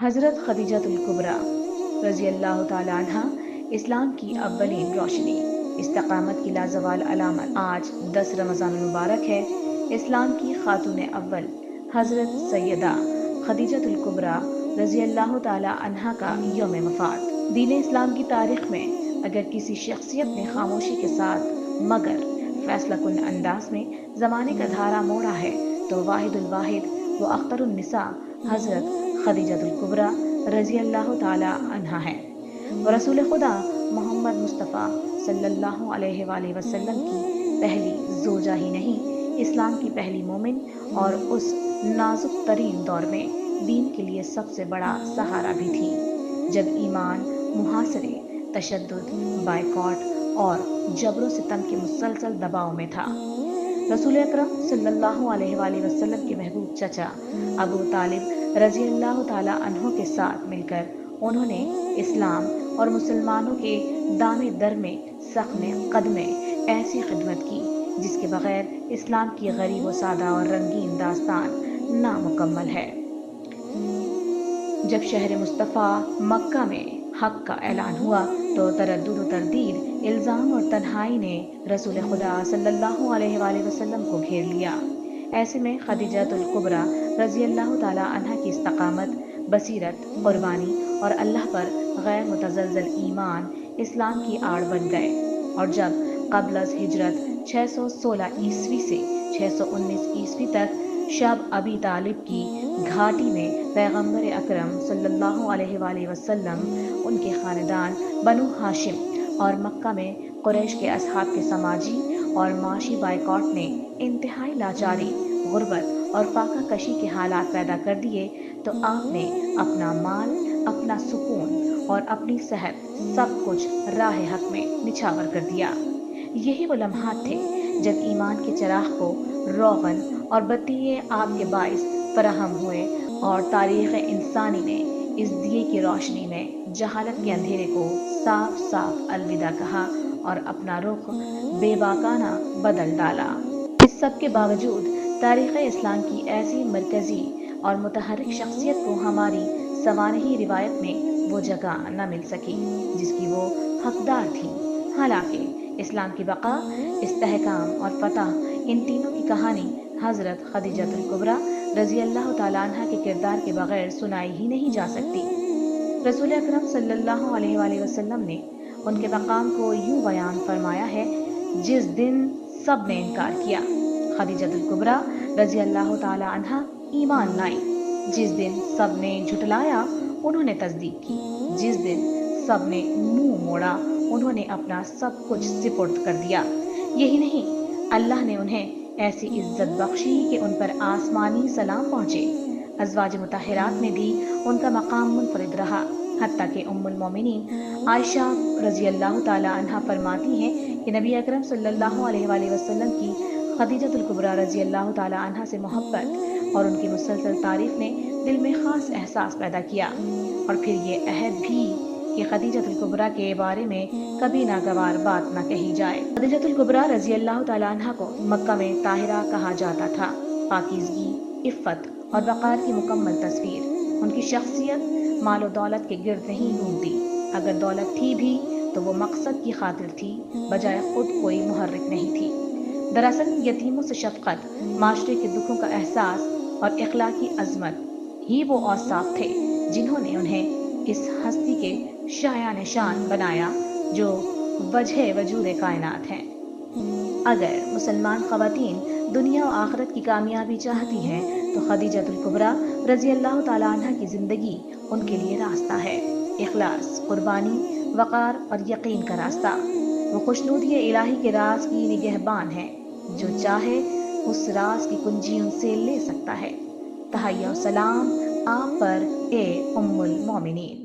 حضرت خدیجۃ الکبریٰ رضی اللہ تعالیٰ عنہ اسلام کی اولین روشنی، استقامت کی لازوال علامت۔ آج 10 رمضان المبارک ہے۔ اسلام کی خاتون اول حضرت سیدہ خدیجۃ الکبریٰ رضی اللہ تعالیٰ عنہ کا یوم وفات۔ دین اسلام کی تاریخ میں اگر کسی شخصیت نے خاموشی کے ساتھ مگر فیصلہ کن انداز میں زمانے کا دھارا موڑا ہے تو واحد الواحد و اختر النساء حضرت خدیجۃ الکبریٰ رضی اللہ تعالی عنہا ہے۔ وہ رسول خدا محمد مصطفیٰ صلی اللہ علیہ وآلہ وسلم کی پہلی زوجہ ہی نہیں، اسلام کی پہلی مومن اور اس نازک ترین دور میں دین کے لیے سب سے بڑا سہارا بھی تھی جب ایمان محاصرے، تشدد، بائیکاٹ اور جبر و ستم کے مسلسل دباؤ میں تھا۔ رسول اکرم صلی اللہ علیہ وآلہ وسلم کے محبوب چچا ابو طالب رضی اللہ تعالیٰ عنہ کے ساتھ مل کر انہوں نے اسلام اور مسلمانوں کے دامے در میں سخن قدمے ایسی خدمت کی جس کے بغیر اسلام کی غریب و سادہ اور رنگین داستان نامکمل ہے۔ جب شہر مصطفیٰ مکہ میں حق کا اعلان ہوا تو تردد و تردید، الزام اور تنہائی نے رسول خدا صلی اللہ علیہ وآلہ وسلم کو گھیر لیا۔ ایسے میں خدیجۃ الکبریٰ رضی اللہ تعالیٰ عنہ کی استقامت، بصیرت، قربانی اور اللہ پر غیر متزلزل ایمان اسلام کی آڑ بن گئے، اور جب قبل از ہجرت 616 عیسوی سے 619 عیسوی تک شب ابی طالب کی گھاٹی میں پیغمبر اکرم صلی اللہ علیہ وآلہ وسلم، ان کے خاندان بنو ہاشم اور مکہ میں قریش کے اصحاب کے سماجی اور معاشی بائیکاٹ نے انتہائی لاچاری، غربت اور فاقہ کشی کے حالات پیدا کر دیے تو آپ نے اپنا مال، اپنا سکون اور اپنی صحت سب کچھ راہ حق میں نچھاور کر دیا۔ یہی وہ لمحات تھے جب ایمان کے چراغ کو روغن اور بتی آپ کے باعث فراہم ہوئے اور تاریخ انسانی نے اس دیے کی روشنی میں جہالت کے اندھیرے کو صاف صاف الوداع کہا اور اپنا رخ بے باکانہ بدل ڈالا۔ اس سب کے باوجود تاریخ اسلام کی ایسی مرکزی اور متحرک شخصیت کو ہماری سوانحی روایت میں وہ جگہ نہ مل سکی جس کی وہ حقدار تھی۔ حالانکہ اسلام کی بقا، استحکام اور فتح، ان تینوں کی کہانی حضرت خدیجۃ الکبریٰ رضی اللہ تعالیٰ عنہ کے کردار کے بغیر سنائی ہی نہیں جا سکتی۔ رسول اکرم صلی اللہ علیہ وآلہ وسلم نے ان کے مقام کو یوں بیان فرمایا ہے: جس دن سب نے انکار کیا، خدیجۃ الکبریٰ رضی اللہ تعالیٰ عنہ ایمان لائی۔ جس دن سب نے جھٹلایا، انہوں نے تصدیق کی۔ جس دن سب نے منہ موڑا، انہوں نے اپنا سب کچھ سپرد کر دیا۔ یہی نہیں، اللہ نے انہیں ایسی عزت بخشی کہ ان پر آسمانی سلام پہنچے۔ ازواج مطہرات میں بھی ان کا مقام منفرد رہا، حتیٰ کہ ام المومنین عائشہ رضی اللہ تعالیٰ عنہ فرماتی ہیں کہ نبی اکرم صلی اللہ علیہ وآلہ وسلم کی خدیجۃ الکبریٰ رضی اللہ تعالیٰ عنہ سے محبت اور ان کی مسلسل تعریف نے دل میں خاص احساس پیدا کیا، اور پھر یہ عہد بھی کہ خدیجۃ الکبریٰ کے بارے میں کبھی ناگوار بات نہ کہی جائے۔ خدیجۃ الکبریٰ رضی اللہ تعالیٰ عنہ کو مکہ میں طاہرہ کہا جاتا تھا، پاکیزگی، عفت اور وقار کی مکمل تصویر۔ ان کی شخصیت مال و دولت کے گرد نہیں گھومتی، اگر دولت تھی بھی تو وہ مقصد کی خاطر تھی، بجائے خود کوئی محرک نہیں تھی۔ دراصل یتیموں سے شفقت، معاشرے کے دکھوں کا احساس اور اخلاقی عظمت ہی وہ اوصاف تھے جنہوں نے انہیں اس ہستی کے شایان نشان بنایا جو وجہ وجود کائنات ہیں۔ اگر مسلمان خواتین دنیا و آخرت کی کامیابی چاہتی ہیں تو خدیجۃ الکبریٰ رضی اللہ تعالیٰ عنہ کی زندگی ان کے لیے راستہ ہے۔ اخلاص، قربانی، وقار اور یقین کا راستہ۔ وہ خوشنودی الہی کے راز کی نگہبان ہے، جو چاہے اس راز کی کنجی ان سے لے سکتا ہے۔ تحیہ و سلام آپ پر اے ام المومنین۔